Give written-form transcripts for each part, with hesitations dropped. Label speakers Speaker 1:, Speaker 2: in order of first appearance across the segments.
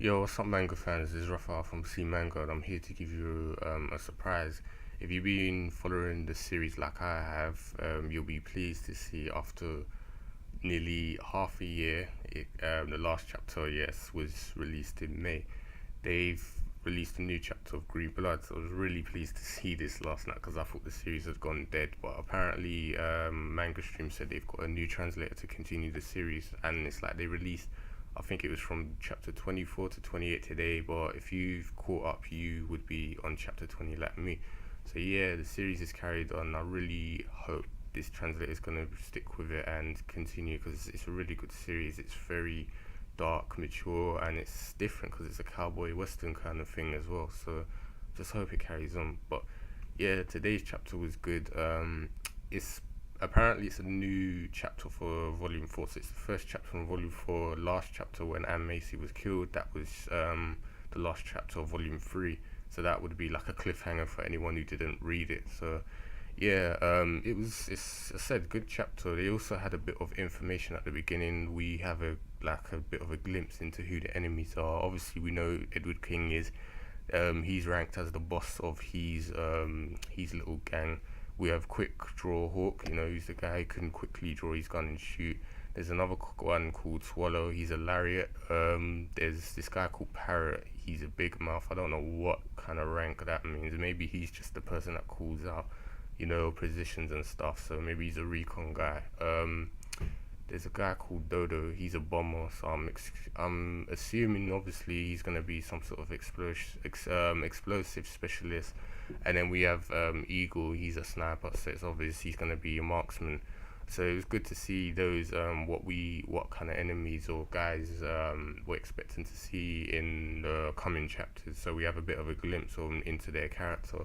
Speaker 1: Yo, what's up, Manga fans? This is Rafa from C Manga, and I'm here to give you a surprise. If you've been following the series like I have, you'll be pleased to see after nearly half a year, the last chapter, yes, was released in May. They've released a new chapter of Green Blood, so I was really pleased to see this last night because I thought the series had gone dead. But apparently, Manga Stream said they've got a new translator to continue the series, and it's like they released, I think it was from chapter 24 to 28 today. But if you've caught up, you would be on chapter 20 like me. So yeah, the series is carried on. I really hope this translator is going to stick with it and continue because it's a really good series. It's very dark, mature, and it's different because it's a cowboy western kind of thing as well. So just hope it carries on. But yeah, today's chapter was good. It's apparently it's a new chapter for Volume 4. So it's the first chapter from Volume 4. Last chapter when Anne Macy was killed, that was the last chapter of Volume 3. So that would be like a cliffhanger for anyone who didn't read it. So yeah, it's I said good chapter. They also had a bit of information at the beginning. We have a bit of a glimpse into who the enemies are. Obviously, we know Edward King is he's ranked as the boss of his little gang. We have Quick Draw Hawk, who's the guy who can quickly draw his gun and shoot. There's another one called Swallow. He's a lariat. There's this guy called Parrot. He's a big mouth. I don't know what kind of rank that means. Maybe he's just the person that calls out, positions and stuff. So maybe he's a recon guy. There's a guy called Dodo. He's a bomber. So I'm assuming obviously he's gonna be some sort of explosive specialist. And then we have Eagle. He's a sniper. So it's obvious he's gonna be a marksman. So it was good to see those what kind of enemies or guys we're expecting to see in the coming chapters. So we have a bit of a glimpse into their character,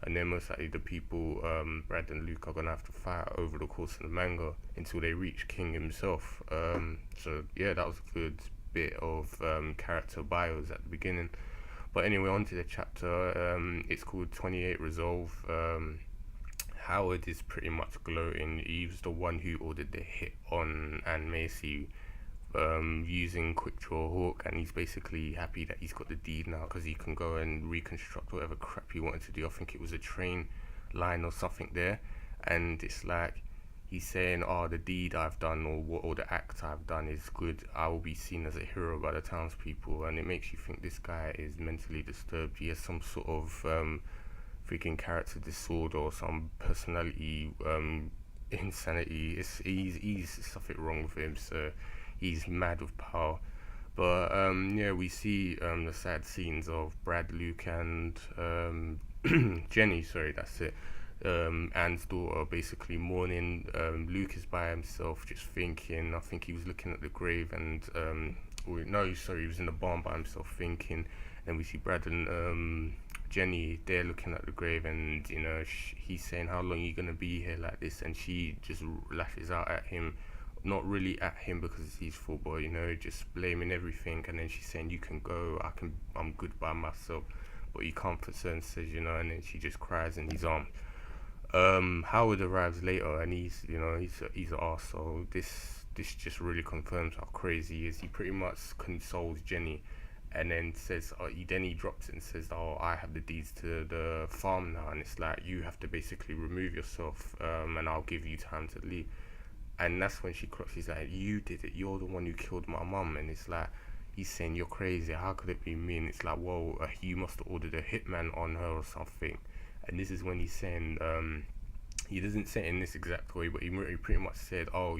Speaker 1: and then most likely the people Brad and Luke are gonna have to fight over the course of the manga until they reach King himself. So yeah, that was a good bit of character bios at the beginning. But anyway, on to the chapter. It's called 28 Resolve. Howard is pretty much gloating. He was the one who ordered the hit on Anne Macy using Quick Draw Hawk, and he's basically happy that he's got the deed now because he can go and reconstruct whatever crap he wanted to do. I think it was a train line or something there, and it's like he's saying, "Oh, the deed I've done or the act I've done is good. I will be seen as a hero by the townspeople," and it makes you think this guy is mentally disturbed. He has some sort of freaking character disorder or some personality insanity. He's something wrong with him, so he's mad with power. But yeah, we see the sad scenes of Brad, Luke, and Jenny. Sorry, that's it. Anne's daughter basically mourning. Luke is by himself, just thinking. I think he was looking at the grave, and no, sorry, he was in the barn by himself thinking. And we see Brad and Jenny, they're looking at the grave, and he's saying, "How long are you gonna be here like this?" And she just lashes out at him, not really at him because he's full boy, just blaming everything. And then she's saying, "You can go. I'm good by myself, but you can't for certain," says, And then she just cries in his arms. Howard arrives later, and he's an arsehole. This just really confirms how crazy he is. He pretty much consoles Jenny, and then says, he drops it and says, "Oh, I have the deeds to the farm now," and it's like, you have to basically remove yourself, and I'll give you time to leave. And that's when she clocks. She's like, "You did it. You're the one who killed my mum." And it's like, he's saying, "You're crazy. How could it be me?" And it's like, "Well, you must have ordered a hitman on her or something." And this is when he's saying, he doesn't say it in this exact way, but he pretty much said, "Oh,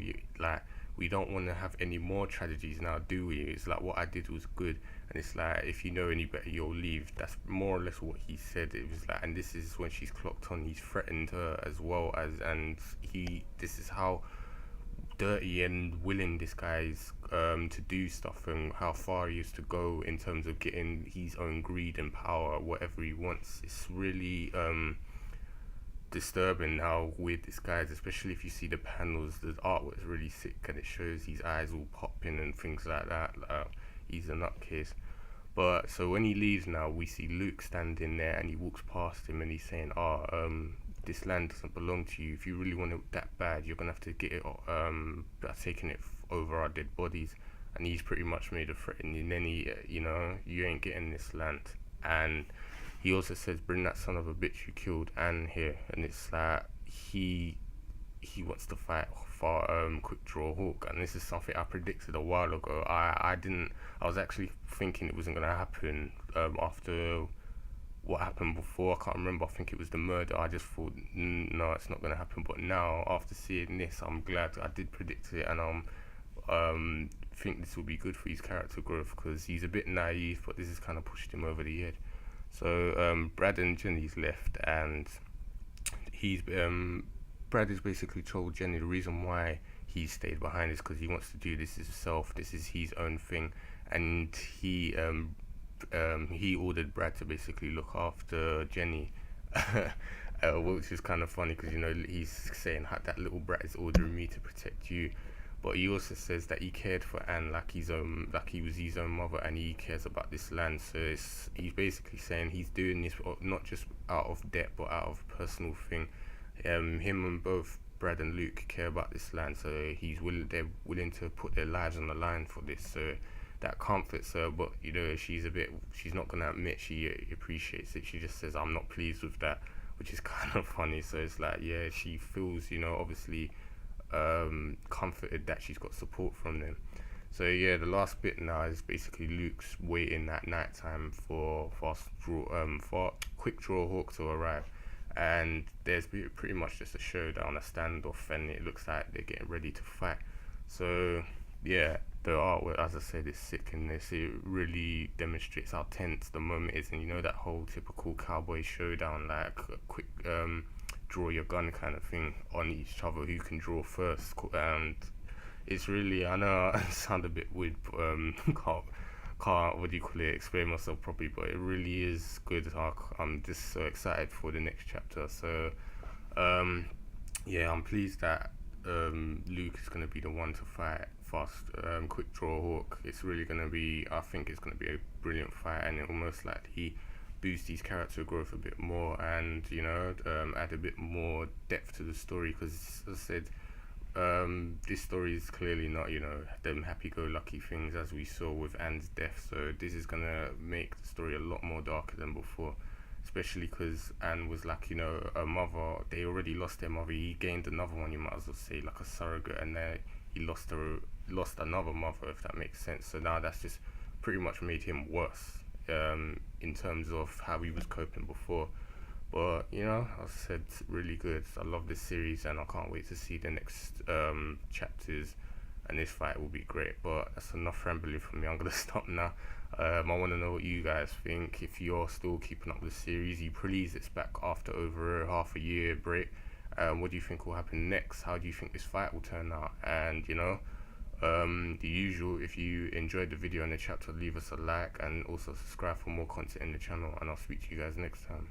Speaker 1: we don't want to have any more tragedies now, do we?" It's like, what I did was good. And it's like, if you know any better, you'll leave. That's more or less what he said. It was like, and this is when she's clocked on. He's threatened her as well and this is how dirty and willing this guy is to do stuff, and how far he is to go in terms of getting his own greed and power, whatever he wants. It's really disturbing how weird this guy is, especially if you see the panels. The artwork is really sick, and it shows his eyes all popping and things like that. He's a nutcase. But so when he leaves now, we see Luke standing there, and he walks past him, and he's saying, "This land doesn't belong to you. If you really want it that bad, you're gonna have to get it by taking it over our dead bodies." and he's pretty much made a threat in any, you ain't getting this land. And he also says, bring that son of a bitch you killed Anne here. And it's like he wants to fight for quick draw Hawk, and this is something I predicted a while ago. I was actually thinking it wasn't gonna happen after what happened before. I can't remember. I think it was the murder. I just thought, no, it's not gonna happen. But now, after seeing this, I'm glad I did predict it, and think this will be good for his character growth, because he's a bit naive, but this has kind of pushed him over the edge. So Brad and Jenny's left, and he's Brad has basically told Jenny the reason why he stayed behind is because he wants to do this himself. This is his own thing, and he ordered Brad to basically look after Jenny, which is kind of funny because he's saying that little brat is ordering me to protect you, but he also says that he cared for Anne like he was his own mother, and he cares about this land. So he's basically saying he's doing this not just out of debt but out of personal thing. Him and both Brad and Luke care about this land, so they're willing to put their lives on the line for this. So that comforts her, but she's not gonna admit she appreciates it. She just says, I'm not pleased with that, which is kind of funny. So it's like, yeah, she feels obviously comforted that she's got support from them. So yeah, the last bit now is basically Luke's waiting at night time for quick draw Hawk to arrive, and there's pretty much just a showdown, a standoff, and it looks like they're getting ready to fight. So yeah, the artwork, as I said, is sick in this. It really demonstrates how tense the moment is, and that whole typical cowboy showdown, like a quick draw your gun kind of thing on each other, who can draw first. And it's really, I know I sound a bit weird, can't what do you call it, explain myself properly, but it really is good. I'm just so excited for the next chapter. So yeah, I'm pleased that Luke is going to be the one to fight quick draw Hawk. It's really going to be, I think it's going to be a brilliant fight, and it will most likely boost his character growth a bit more, and add a bit more depth to the story, because as I said, this story is clearly not them happy-go-lucky things as we saw with Anne's death. So this is gonna make the story a lot more darker than before, especially because Anne was like a mother. They already lost their mother. He gained another one, you might as well say, like a surrogate, and then he lost another mother, if that makes sense. So now that's just pretty much made him worse in terms of how he was coping before. But as I said, really good. I love this series, and I can't wait to see the next chapters, and this fight will be great. But that's enough rambling from me. I'm gonna stop now. I want to know what you guys think. If you're still keeping up with the series, you please, it's back after over half a year break. What do you think will happen next? How do you think this fight will turn out? And the usual, if you enjoyed the video and the chapter, leave us a like, and also subscribe for more content in the channel, and I'll speak to you guys next time.